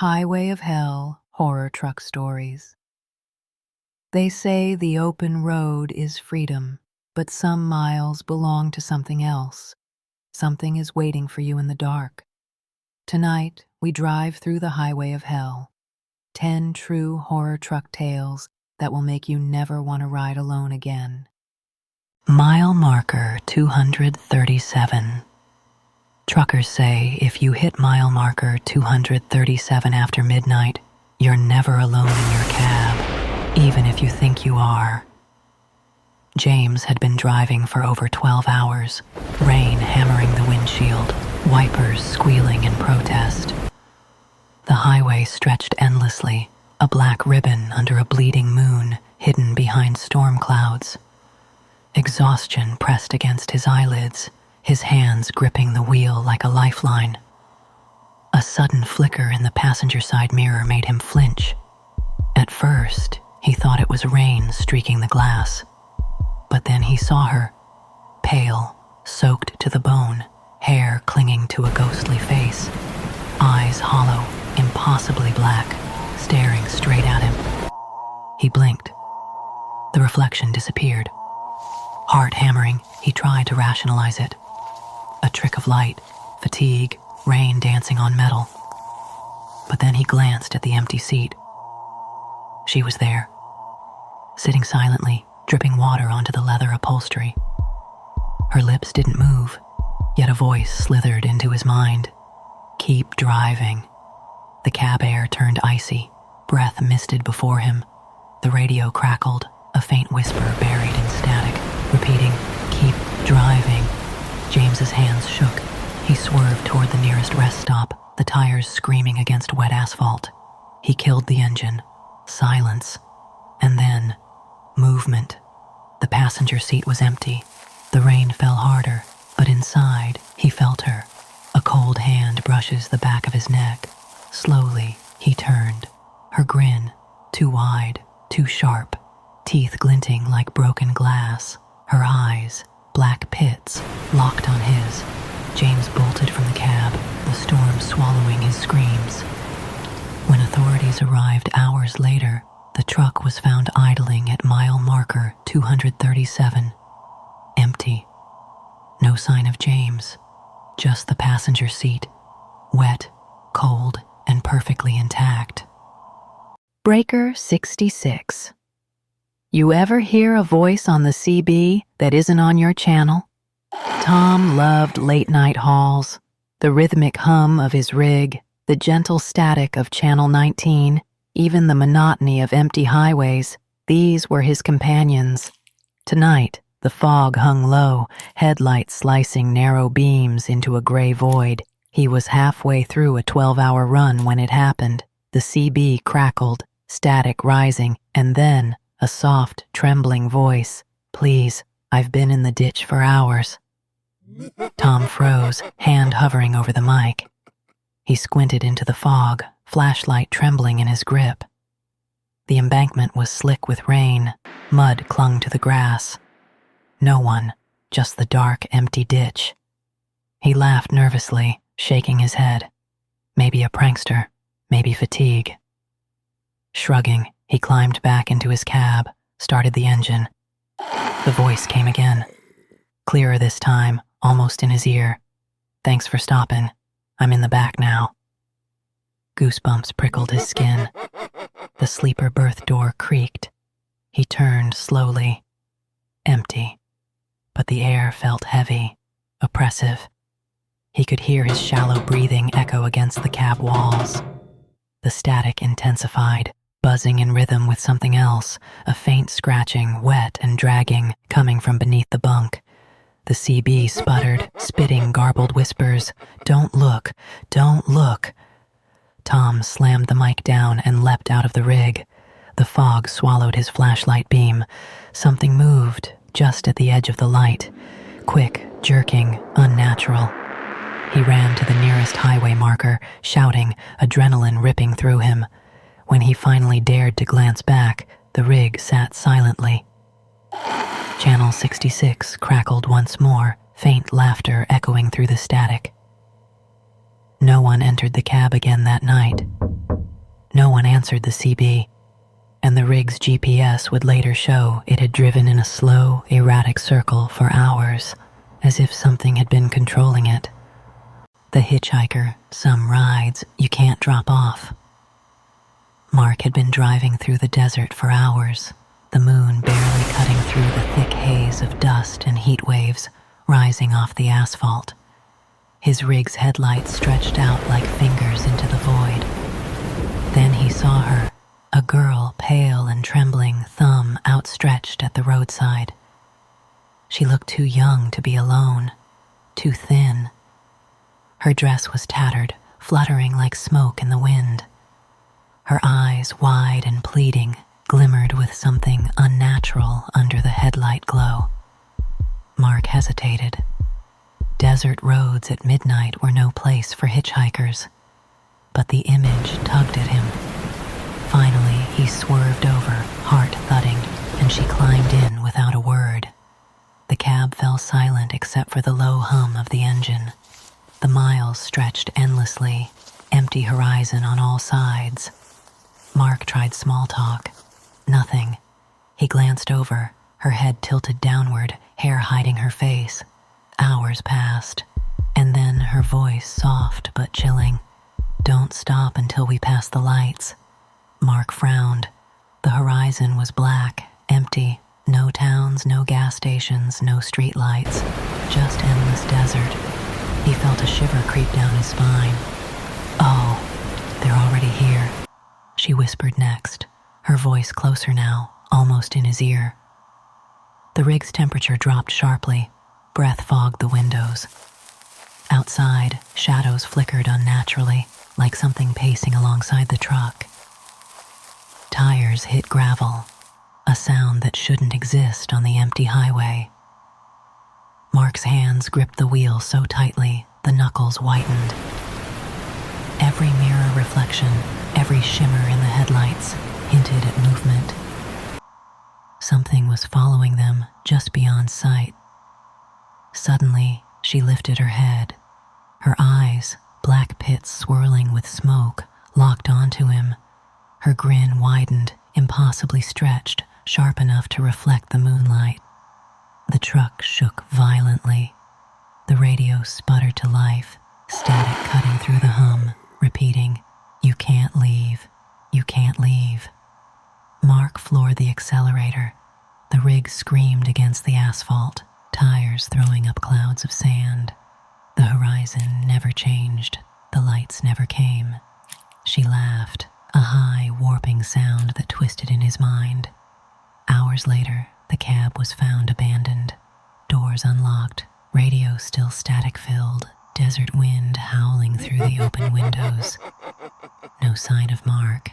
Highway of Hell Horror Truck Stories. They say the open road is freedom, but some miles belong to something else. Something is waiting for you in the dark. Tonight, we drive through the Highway of Hell. 10 true horror truck tales that will make you never want to ride alone again. Mile marker 237. Truckers say if you hit mile marker 237 after midnight, you're never alone in your cab, even if you think you are. James had been driving for over 12 hours, rain hammering the windshield, wipers squealing in protest. The highway stretched endlessly, a black ribbon under a bleeding moon hidden behind storm clouds. Exhaustion pressed against his eyelids, his hands gripping the wheel like a lifeline. A sudden flicker in the passenger side mirror made him flinch. At first, he thought it was rain streaking the glass. But then he saw her, pale, soaked to the bone, hair clinging to a ghostly face, eyes hollow, impossibly black, staring straight at him. He blinked. The reflection disappeared. Heart hammering, he tried to rationalize it. A trick of light, fatigue, rain dancing on metal. But then he glanced at the empty seat. She was there, sitting silently, dripping water onto the leather upholstery. Her lips didn't move, yet a voice slithered into his mind. Keep driving. The cab air turned icy, breath misted before him. The radio crackled, a faint whisper buried in static, repeating, "Keep driving." James's hands shook. He swerved toward the nearest rest stop, the tires screaming against wet asphalt. He killed the engine. Silence. And then, movement. The passenger seat was empty. The rain fell harder, but inside, he felt her. A cold hand brushes the back of his neck. Slowly, he turned. Her grin, too wide, too sharp, teeth glinting like broken glass. Her eyes, black pits, locked on his. James bolted from the cab, the storm swallowing his screams. When authorities arrived hours later, the truck was found idling at mile marker 237. Empty. No sign of James. Just the passenger seat, wet, cold, and perfectly intact. Breaker 66. You ever hear a voice on the CB that isn't on your channel? Tom loved late-night hauls, the rhythmic hum of his rig, the gentle static of Channel 19, even the monotony of empty highways. These were his companions. Tonight, the fog hung low, headlights slicing narrow beams into a gray void. He was halfway through a 12-hour run when it happened. The CB crackled, static rising, and then a soft, trembling voice. "Please, I've been in the ditch for hours." Tom froze, hand hovering over the mic. He squinted into the fog, flashlight trembling in his grip. The embankment was slick with rain. Mud clung to the grass. No one, just the dark, empty ditch. He laughed nervously, shaking his head. Maybe a prankster, maybe fatigue. Shrugging, he climbed back into his cab, started the engine. The voice came again. Clearer this time, almost in his ear. "Thanks for stopping. I'm in the back now." Goosebumps prickled his skin. The sleeper berth door creaked. He turned slowly. Empty. But the air felt heavy, oppressive. He could hear his shallow breathing echo against the cab walls. The static intensified, buzzing in rhythm with something else, a faint scratching, wet and dragging, coming from beneath the bunk. The CB sputtered, spitting garbled whispers. "Don't look, don't look." Tom slammed the mic down and leapt out of the rig. The fog swallowed his flashlight beam. Something moved, just at the edge of the light. Quick, jerking, unnatural. He ran to the nearest highway marker, shouting, adrenaline ripping through him. When he finally dared to glance back, the rig sat silently. Channel 66 crackled once more, faint laughter echoing through the static. No one entered the cab again that night. answered the CB, and the rig's GPS would later show it had driven in a slow, erratic circle for hours, as if something had been controlling it. The hitchhiker, some rides you can't drop off. Mark had been driving through the desert for hours, the moon barely cutting through the thick haze of dust and heat waves rising off the asphalt. His rig's headlights stretched out like fingers into the void. Then he saw her, a girl, pale and trembling, thumb outstretched at the roadside. She looked too young to be alone, too thin. Her dress was tattered, fluttering like smoke in the wind. Her eyes, wide and pleading, glimmered with something unnatural under the headlight glow. Mark hesitated. Desert roads at midnight were no place for hitchhikers, but the image tugged at him. Finally, he swerved over, heart thudding, and she climbed in without a word. The cab fell silent except for the low hum of the engine. The miles stretched endlessly, empty horizon on all sides. Mark tried small talk. Nothing. He glanced over, her head tilted downward, hair hiding her face. Hours passed, and then her voice, soft but chilling. "Don't stop until we pass the lights." Mark frowned. The horizon was black, empty. No towns, no gas stations, no street lights. Just endless desert. He felt a shiver creep down his spine. "Oh, they're already here," she whispered next, her voice closer now, almost in his ear. The rig's temperature dropped sharply. Breath fogged the windows. Outside, shadows flickered unnaturally, like something pacing alongside the truck. Tires hit gravel, a sound that shouldn't exist on the empty highway. Mark's hands gripped the wheel so tightly, the knuckles whitened. Every mirror reflection, every shimmer in the headlights, hinted at movement. Something was following them just beyond sight. Suddenly, she lifted her head. Her eyes, black pits swirling with smoke, locked onto him. Her grin widened, impossibly stretched, sharp enough to reflect the moonlight. The truck shook violently. The radio sputtered to life, static cutting through the hum, repeating, "You can't leave, you can't leave." Mark floored the accelerator. The rig screamed against the asphalt, tires throwing up clouds of sand. The horizon never changed. The lights never came. She laughed, a high, warping sound that twisted in his mind. Hours later, the cab was found abandoned. Doors unlocked, radio still static-filled, desert wind howling through the open windows. No sign of Mark.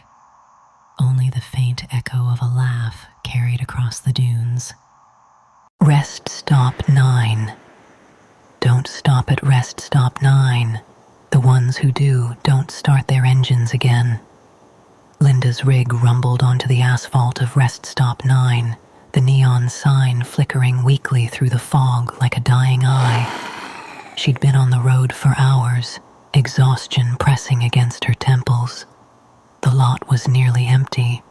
Only the faint echo of a laugh carried across the dunes. Rest Stop 9. Don't stop at Rest Stop 9. The ones who do don't start their engines again. Linda's rig rumbled onto the asphalt of Rest Stop 9, the neon sign flickering weakly through the fog like a dying eye. She'd been on the road for hours, exhaustion pressing against her temples. The lot was nearly empty,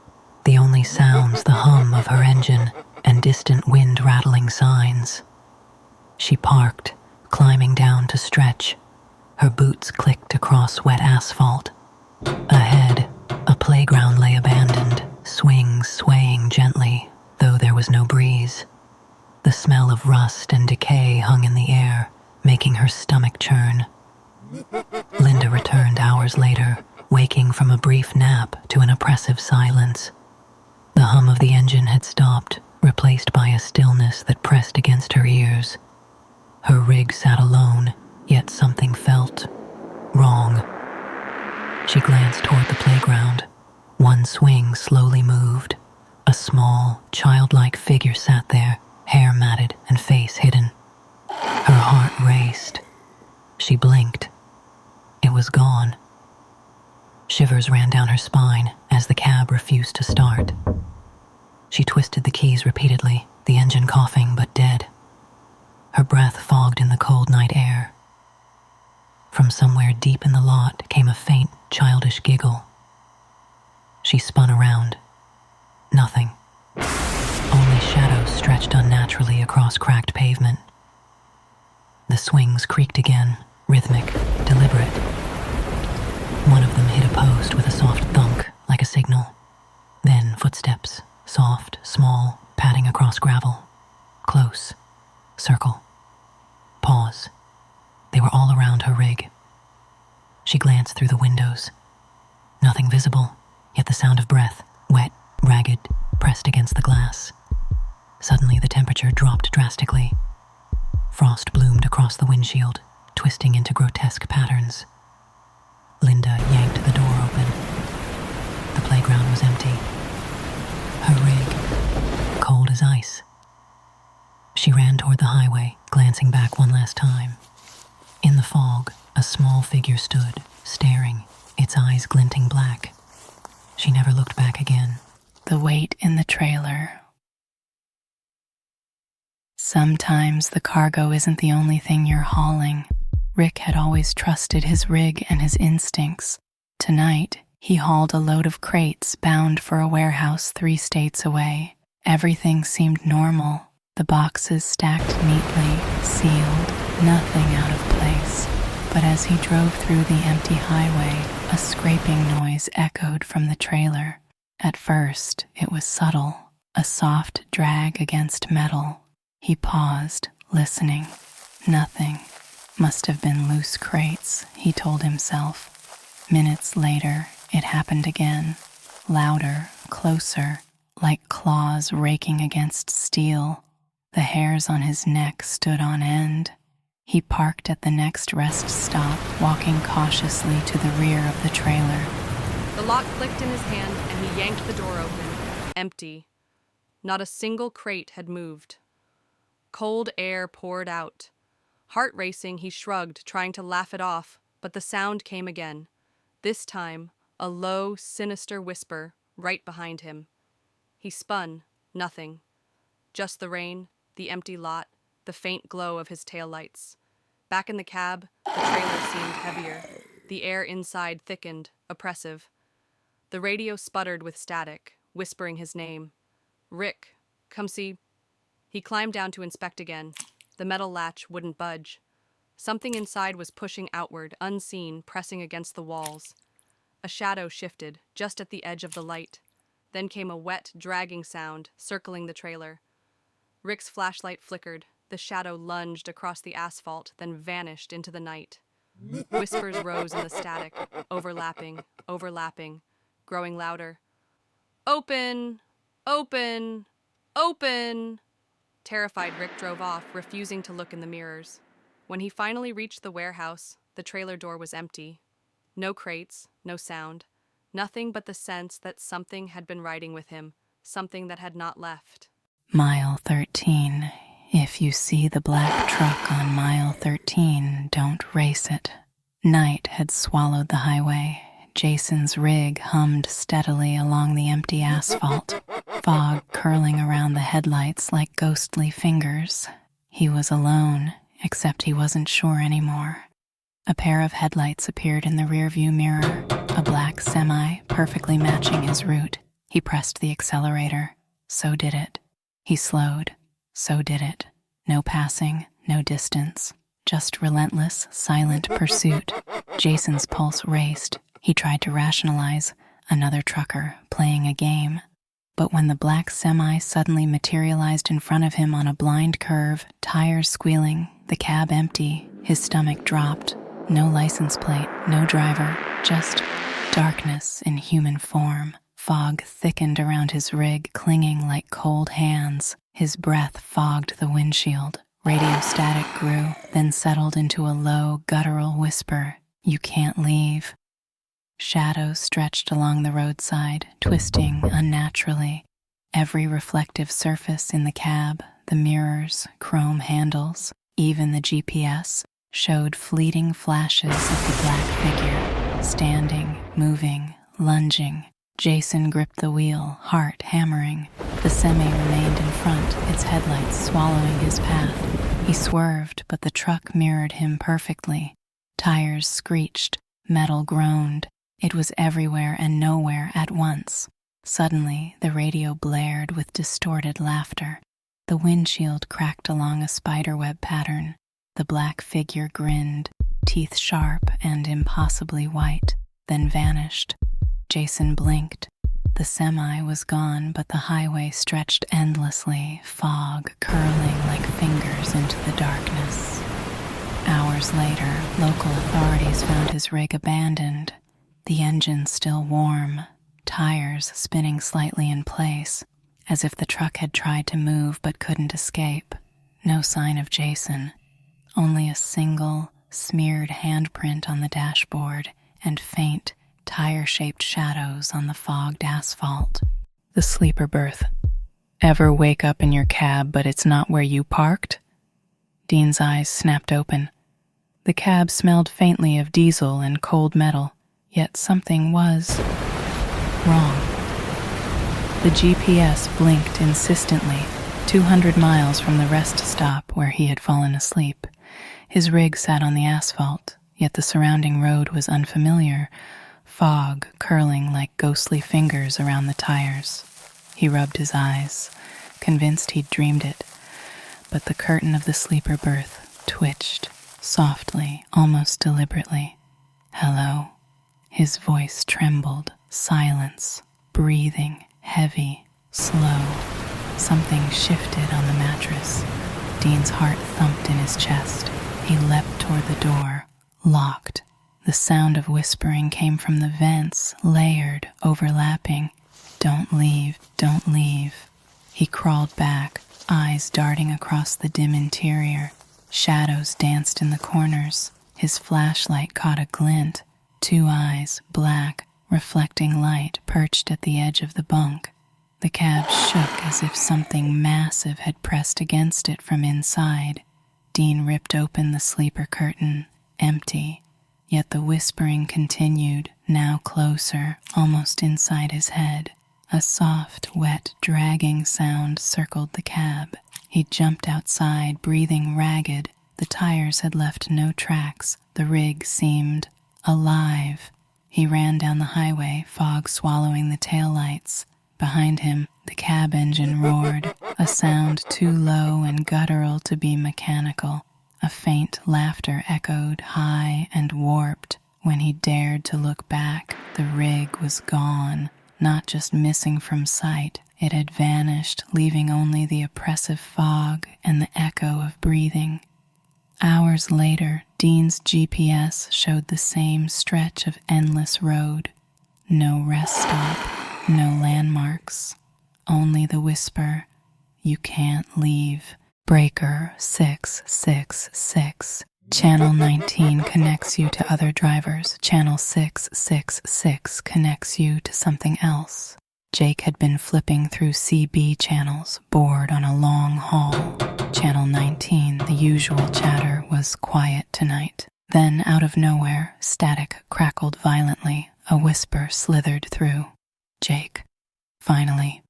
the only sounds the hum of her engine and distant wind-rattling signs. She parked, climbing down to stretch. Her boots clicked across wet asphalt. Ahead, a playground lay abandoned, swings swaying gently, though there was no breeze. The smell of rust and decay hung in the air, making her stomach churn. Linda returned hours later, waking from a brief nap to an oppressive silence. The hum of the engine had stopped, replaced by a stillness that pressed against her ears. Her rig sat alone, yet something felt wrong. She glanced toward the playground. One swing slowly moved. A small, childlike figure sat there, hair matted and face hidden. Her heart raced. She blinked. It was gone. Shivers ran down her spine as the cab refused to start. She twisted the keys repeatedly, the engine coughing but dead. Her breath fogged in the cold night air. From somewhere deep in the lot came a faint, childish giggle. She spun around. Nothing. Only shadows stretched unnaturally across cracked pavement. The swings creaked again, rhythmic, deliberate. One of them hit a post with a soft thunk, like a signal. Then footsteps, soft, small, padding across gravel. Close. Circle. Pause. They were all around her rig. She glanced through the windows. Nothing visible, yet the sound of breath, wet, ragged, pressed against the glass. Suddenly the temperature dropped drastically. Frost bloomed across the windshield, twisting into grotesque patterns. Linda yanked the door open. The playground was empty. Her rig, cold as ice. She ran toward the highway, glancing back one last time. In the fog, a small figure stood, staring, its eyes glinting black. She never looked back again. The weight in the trailer. Sometimes the cargo isn't the only thing you're hauling. Rick had always trusted his rig and his instincts. Tonight, he hauled a load of crates bound for a warehouse 3 states away. Everything seemed normal. The boxes stacked neatly, sealed, nothing out of place. But as he drove through the empty highway, a scraping noise echoed from the trailer. At first, it was subtle, a soft drag against metal. He paused, listening. Nothing. Must have been loose crates, he told himself. Minutes later, it happened again. Louder, closer, like claws raking against steel. The hairs on his neck stood on end. He parked at the next rest stop, walking cautiously to the rear of the trailer. The lock clicked in his hand and he yanked the door open. Empty. Not a single crate had moved. Cold air poured out. Heart racing, he shrugged, trying to laugh it off, but the sound came again. This time, a low, sinister whisper right behind him. He spun. Nothing. Just the rain, the empty lot, the faint glow of his taillights. Back in the cab, the trailer seemed heavier. The air inside thickened, oppressive. The radio sputtered with static, whispering his name. Rick, come see. He climbed down to inspect again. The metal latch wouldn't budge. Something inside was pushing outward, unseen, pressing against the walls. A shadow shifted, just at the edge of the light. Then came a wet, dragging sound, circling the trailer. Rick's flashlight flickered. The shadow lunged across the asphalt, then vanished into the night. Whispers rose in the static, overlapping, growing louder. Open! Open! Open! Terrified, Rick drove off, refusing to look in the mirrors. When he finally reached the warehouse, the trailer door was empty. No crates, no sound. Nothing but the sense that something had been riding with him, something that had not left. Mile 13. If you see the black truck on mile 13, don't race it. Night had swallowed the highway. Jason's rig hummed steadily along the empty asphalt, fog curling around the headlights like ghostly fingers. He was alone, except he wasn't sure anymore. A pair of headlights appeared in the rearview mirror, a black semi perfectly matching his route. He pressed the accelerator. So did it. He slowed. So did it. No passing, no distance. Just relentless, silent pursuit. Jason's pulse raced. He tried to rationalize. Another trucker, playing a game. But when the black semi suddenly materialized in front of him on a blind curve, tires squealing, the cab empty, his stomach dropped. No license plate, no driver, just darkness in human form. Fog thickened around his rig, clinging like cold hands. His breath fogged the windshield. Radio static grew, then settled into a low, guttural whisper. You can't leave. Shadows stretched along the roadside, twisting unnaturally. Every reflective surface in the cab, the mirrors, chrome handles, even the GPS, showed fleeting flashes of the black figure, standing, moving, lunging. Jason gripped the wheel, heart hammering. The semi remained in front, its headlights swallowing his path. He swerved, but the truck mirrored him perfectly. Tires screeched, metal groaned. It was everywhere and nowhere at once. Suddenly, the radio blared with distorted laughter. The windshield cracked along a spiderweb pattern. The black figure grinned, teeth sharp and impossibly white, then vanished. Jason blinked. The semi was gone, but the highway stretched endlessly, fog curling like fingers into the darkness. Hours later, local authorities found his rig abandoned, the engine still warm, tires spinning slightly in place, as if the truck had tried to move but couldn't escape. No sign of Jason, only a single, smeared handprint on the dashboard and faint, tire-shaped shadows on the fogged asphalt. The sleeper berth. Ever wake up in your cab but it's not where you parked? Dean's eyes snapped open. The cab smelled faintly of diesel and cold metal, yet something was wrong. The GPS blinked insistently, 200 miles from the rest stop where he had fallen asleep. His rig sat on the asphalt, yet the surrounding road was unfamiliar, fog curling like ghostly fingers around the tires. He rubbed his eyes, convinced he'd dreamed it, but the curtain of the sleeper berth twitched, softly, almost deliberately. "Hello." His voice trembled. Silence, breathing, heavy, slow. Something shifted on the mattress. Dean's heart thumped in his chest. He leapt toward the door, locked. The sound of whispering came from the vents, layered, overlapping. "Don't leave, don't leave." He crawled back, eyes darting across the dim interior. Shadows danced in the corners. His flashlight caught a glint. 2 eyes, black, reflecting light, perched at the edge of the bunk. The cab shook as if something massive had pressed against it from inside. Dean ripped open the sleeper curtain, empty, yet the whispering continued, now closer, almost inside his head. A soft, wet, dragging sound circled the cab. He jumped outside, breathing ragged. The tires had left no tracks. The rig seemed alive. He ran down the highway, fog swallowing the taillights. Behind him, the cab engine roared, a sound too low and guttural to be mechanical. A faint laughter echoed, high and warped. When he dared to look back, the rig was gone, not just missing from sight. It had vanished, leaving only the oppressive fog and the echo of breathing. Hours later, Dean's GPS showed the same stretch of endless road. No rest stop, no landmarks, only the whisper, "You can't leave." Breaker 666. Channel 19 connects you to other drivers. Channel 666 connects you to something else. Jake had been flipping through CB channels, bored on a long haul. Channel 19, the usual chatter, was quiet tonight. Then, out of nowhere, static crackled violently. A whisper slithered through. "Jake." Finally.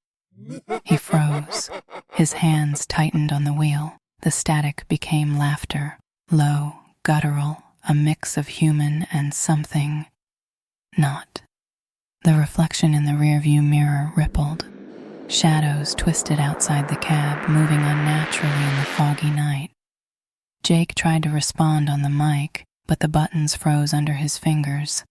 He froze. His hands tightened on the wheel. The static became laughter. Low, guttural, a mix of human and something not. The reflection in the rearview mirror rippled. Shadows twisted outside the cab, moving unnaturally in the foggy night. Jake tried to respond on the mic, but the buttons froze under his fingers.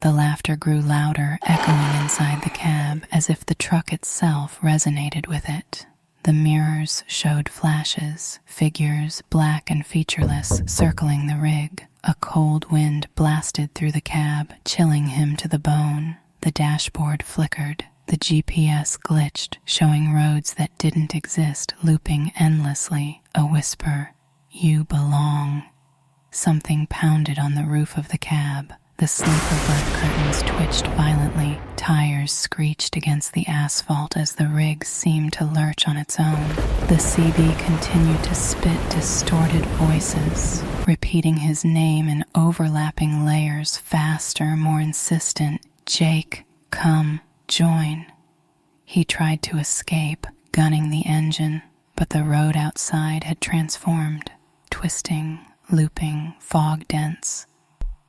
The laughter grew louder, echoing inside the cab, as if the truck itself resonated with it. The mirrors showed flashes, figures, black and featureless, circling the rig. A cold wind blasted through the cab, chilling him to the bone. The dashboard flickered. The GPS glitched, showing roads that didn't exist, looping endlessly. A whisper, "You belong." Something pounded on the roof of the cab. The sleeper berth curtains twitched violently. Tires screeched against the asphalt as the rig seemed to lurch on its own. The CB continued to spit distorted voices, repeating his name in overlapping layers, faster, more insistent. "Jake, come, join." He tried to escape, gunning the engine, but the road outside had transformed, twisting, looping, fog dense.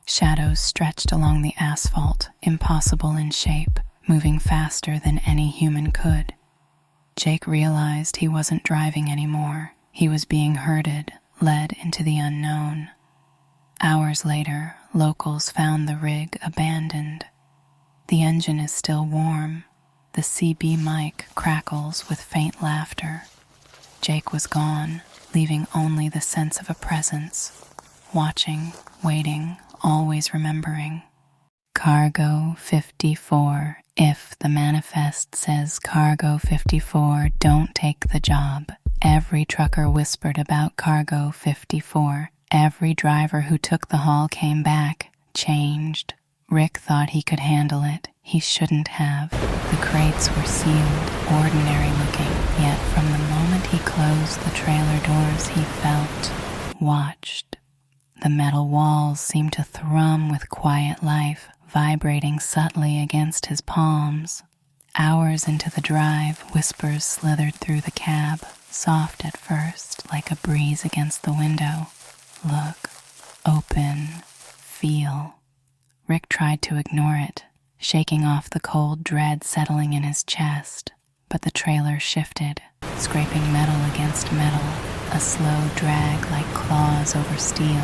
Shadows stretched along the asphalt, impossible in shape, moving faster than any human could. Jake realized he wasn't driving anymore. He was being herded, led into the unknown. Hours later, locals found the rig abandoned. The engine is still warm. The CB mic crackles with faint laughter. Jake was gone, leaving only the sense of a presence. Watching, waiting, always remembering. Cargo 54. If the manifest says Cargo 54, don't take the job. Every trucker whispered about Cargo 54. Every driver who took the haul came back, changed. Rick thought he could handle it. He shouldn't have. The crates were sealed, ordinary looking, yet from the moment he closed the trailer doors he felt, watched. The metal walls seemed to thrum with quiet life, vibrating subtly against his palms. Hours into the drive, whispers slithered through the cab, soft at first, like a breeze against the window. Look, open, feel. Rick tried to ignore it, shaking off the cold dread settling in his chest. But the trailer shifted, scraping metal against metal, a slow drag like claws over steel.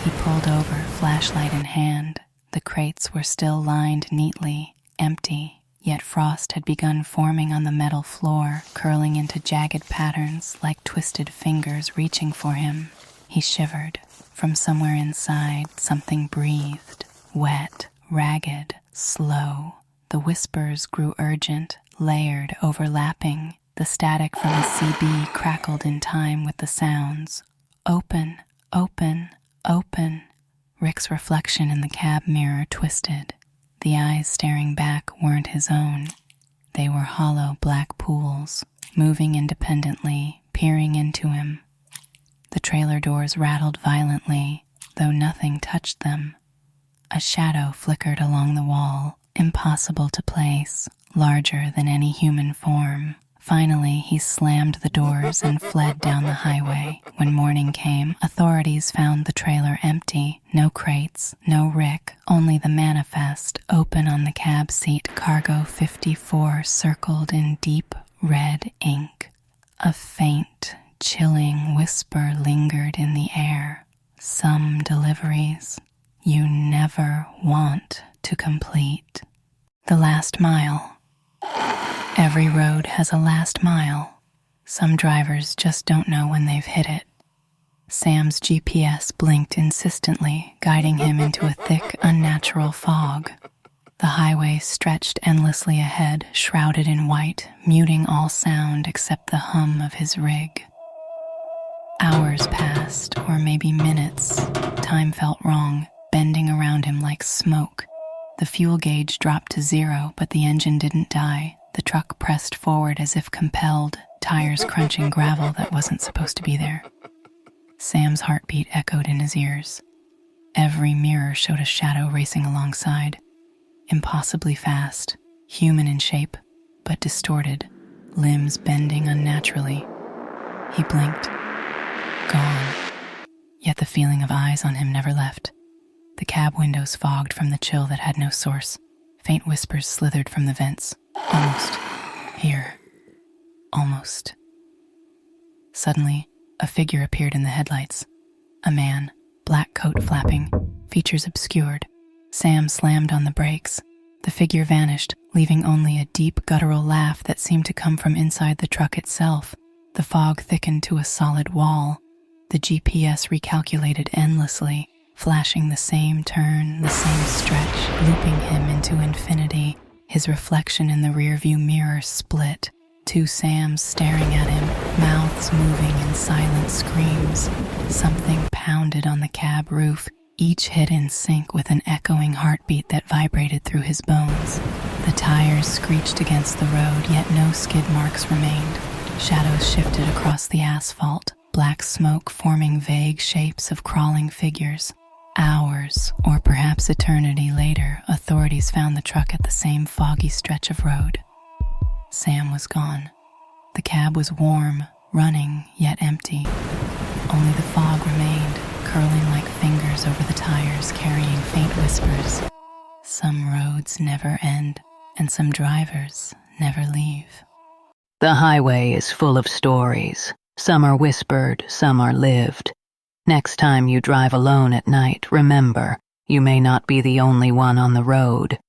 He pulled over, flashlight in hand. The crates were still lined neatly, empty, yet frost had begun forming on the metal floor, curling into jagged patterns like twisted fingers reaching for him. He shivered. From somewhere inside, something breathed, wet, ragged, slow. The whispers grew urgent, layered, overlapping. The static from the CB crackled in time with the sounds. Open, open, open. Rick's reflection in the cab mirror twisted. The eyes staring back weren't his own. They were hollow black pools, moving independently, peering into him. The trailer doors rattled violently, though nothing touched them. A shadow flickered along the wall, impossible to place, larger than any human form. Finally, he slammed the doors and fled down the highway. When morning came, authorities found the trailer empty. No crates, no Rick, only the manifest, open on the cab seat. Cargo 54 circled in deep red ink. A faint, chilling whisper lingered in the air. Some deliveries you never want to complete. The last mile. Every road has a last mile. Some drivers just don't know when they've hit it. Sam's GPS blinked insistently, guiding him into a thick, unnatural fog. The highway stretched endlessly ahead, shrouded in white, muting all sound except the hum of his rig. Hours passed, or maybe minutes. Time felt wrong, bending around him like smoke. The fuel gauge dropped to 0, but the engine didn't die. The truck pressed forward as if compelled, tires crunching gravel that wasn't supposed to be there. Sam's heartbeat echoed in his ears. Every mirror showed a shadow racing alongside. Impossibly fast, human in shape, but distorted, limbs bending unnaturally. He blinked. Gone. Yet the feeling of eyes on him never left. The cab windows fogged from the chill that had no source. Faint whispers slithered from the vents. Almost. Here. Almost. Suddenly, a figure appeared in the headlights. A man, black coat flapping, features obscured. Sam slammed on the brakes. The figure vanished, leaving only a deep guttural laugh that seemed to come from inside the truck itself. The fog thickened to a solid wall. The GPS recalculated endlessly, flashing the same turn, the same stretch, looping him into infinity. His reflection in the rearview mirror split, two Sams staring at him, mouths moving in silent screams. Something pounded on the cab roof, each hit in sync with an echoing heartbeat that vibrated through his bones. The tires screeched against the road, yet no skid marks remained. Shadows shifted across the asphalt, black smoke forming vague shapes of crawling figures. Hours, or perhaps eternity later, authorities found the truck at the same foggy stretch of road. Sam was gone. The cab was warm, running, yet empty. Only the fog remained, curling like fingers over the tires, carrying faint whispers. Some roads never end, and some drivers never leave. The highway is full of stories. Some are whispered, some are lived. Next time you drive alone at night, remember, you may not be the only one on the road.